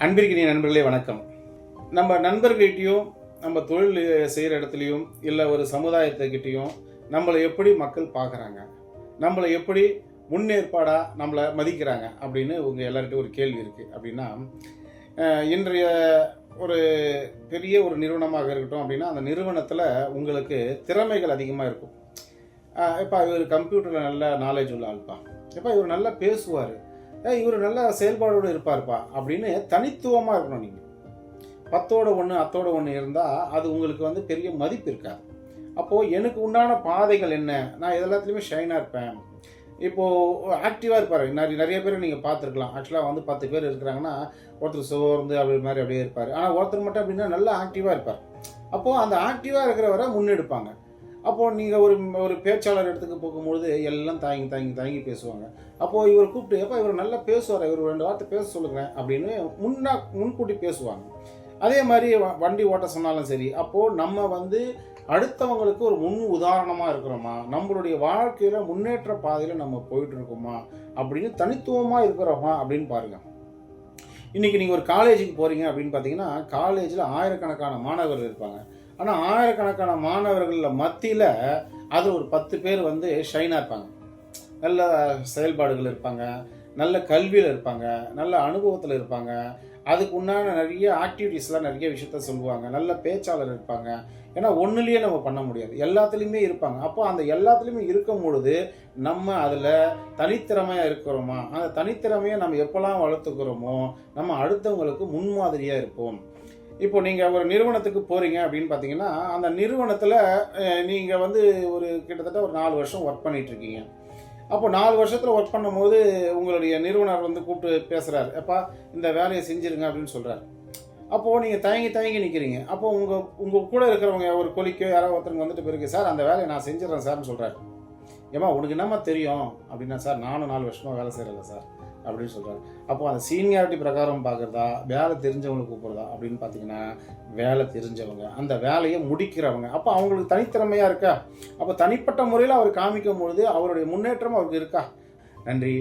அன்பிற்கினிய நண்பர்களே வணக்கம். நம்ம நண்பர்கிட்டையும் நம்ம தொழில் செய்கிற இடத்துலையும் இல்லை ஒரு சமுதாயத்துக்கிட்டையும் நம்மளை எப்படி மக்கள் பார்க்குறாங்க, நம்மளை எப்படி முன்னேற்பாடாக நம்மளை மதிக்கிறாங்க அப்படின்னு உங்கள் எல்லார்கிட்டையும் ஒரு கேள்வி இருக்குது. அப்படின்னா இன்றைய ஒரு பெரிய ஒரு நிறுவனமாக இருக்கட்டும் அப்படின்னா அந்த நிறுவனத்தில் உங்களுக்கு திறமைகள் அதிகமாக இருக்கும். இப்போ இவர் கம்ப்யூட்டரில் நல்ல நாலேஜ் உள்ள ஆள்ப்பா, இப்போ இவர் நல்லா பேசுவார், இவர் நல்ல செயல்பாடோடு இருப்பார்ப்பா அப்படின்னு தனித்துவமாக இருக்கணும். நீங்கள் 10ஓட 1 அத்தோட 1 இருந்தால் அது உங்களுக்கு பெரிய மதிப்பு இருக்காது. அப்போது எனக்கு உண்டான பாதைகள் என்ன, நான் எல்லாத்துலேயுமே ஷைனாக இருப்பேன். இப்போது ஆக்டிவாக இருப்பார். நிறைய பேர் நீங்கள் பார்த்துருக்கலாம். ஆக்சுவலாக 10 பேர் இருக்கிறாங்கன்னா ஒருத்தர் சோர்ந்து அப்படி அப்படியே இருப்பார். ஆனால் ஒருத்தர் மட்டும் அப்படின்னா நல்லா ஆக்டிவாக இருப்பார். அப்போது அந்த ஆக்டிவாக இருக்கிறவரை முன்னெடுப்பாங்க. அப்போது நீங்கள் ஒரு பேச்சாளர் இடத்துக்கு போகும்பொழுது எல்லாம் தாங்கி பேசுவாங்க. அப்போது இவர் கூப்பிட்டு, எப்போ இவர் நல்லா பேசுவார், இவர் 2 வார்த்தை பேச சொல்லுங்கள் அப்படின்னு முன்கூட்டி பேசுவாங்க. அதே மாதிரி வண்டி ஓட்ட சொன்னாலும் சரி. அப்போது நம்ம அடுத்தவங்களுக்கு ஒரு முன் உதாரணமாக இருக்கிறோமா, நம்மளுடைய வாழ்க்கையில் முன்னேற்ற பாதையில் நம்ம போயிட்டு இருக்கோமா அப்படின்னு தனித்துவமாக இருக்கிறோமா அப்படின்னு பாருங்கள். இன்றைக்கி நீங்கள் ஒரு காலேஜுக்கு போகிறீங்க அப்படின்னு பார்த்தீங்கன்னா காலேஜில் ஆயிரக்கணக்கான மாணவர்கள் இருப்பாங்க. ஆனால் ஆயிரக்கணக்கான மாணவர்களில் மத்தியில் அது ஒரு 10 பேர் ஷைனாக இருப்பாங்க, நல்ல செயல்பாடுகள் இருப்பாங்க, நல்ல கல்வியில் இருப்பாங்க, நல்ல அனுபவத்தில் இருப்பாங்க, அதுக்கு உண்டான நிறைய ஆக்டிவிட்டீஸ்லாம் நிறைய விஷயத்த சொல்லுவாங்க, நல்ல பேச்சாளர் இருப்பாங்க. ஏன்னா ஒன்றுலேயே நம்ம பண்ண முடியாது, எல்லாத்துலேயுமே இருப்பாங்க. அப்போ அந்த எல்லாத்துலேயுமே இருக்கும் பொழுது நம்ம அதில் தனித்திறமையாக இருக்கிறோமா, அந்த தனித்திறமையை நம்ம எப்போல்லாம் வளர்த்துக்கிறோமோ நம்ம அடுத்தவங்களுக்கு முன்மாதிரியாக இருப்போம். இப்போ நீங்கள் ஒரு நிறுவனத்துக்கு போகிறீங்க அப்படின்னு பார்த்தீங்கன்னா அந்த நிறுவனத்தில் நீங்கள் ஒரு கிட்டத்தட்ட ஒரு 4 வருஷம் ஒர்க் பண்ணிகிட்ருக்கீங்க. அப்போ 4 வருஷத்தில் ஒர்க் பண்ணும்போது உங்களுடைய நிறுவனர் கூப்பிட்டு பேசுகிறார், எப்பா இந்த வேலையை செஞ்சுருங்க அப்படின்னு சொல்கிறார். அப்போது நீங்கள் தயங்கி நிற்கிறீங்க. அப்போது உங்கள் கூட இருக்கிறவங்க ஒரு கொலிக்கோ யாரோ ஒருத்தருங்க பிறகு, சார் அந்த வேலையை நான் செஞ்சிடறேன் சார்னு சொல்கிறார். ஏமா உனக்கு என்னம்மா தெரியும் அப்படின்னா, சார் நானும் 4 வருஷமாக வேலை செய்கிறேன்ல சார் அப்படின்னு சொல்கிறார். அப்போ அந்த சீனியாரிட்டி பிரகாரம் பார்க்குறதா வேலை தெரிஞ்சவங்களை கூப்பிட்றதா அப்படின்னு பார்த்தீங்கன்னா வேலை தெரிஞ்சவங்க, அந்த வேலையை முடிக்கிறவங்க. அப்போ அவங்களுக்கு தனித்திறமையாக இருக்கா, அப்போ தனிப்பட்ட முறையில் அவர் காமிக்கும் பொழுது அவருடைய முன்னேற்றம் அவருக்கு இருக்கா. நன்றி.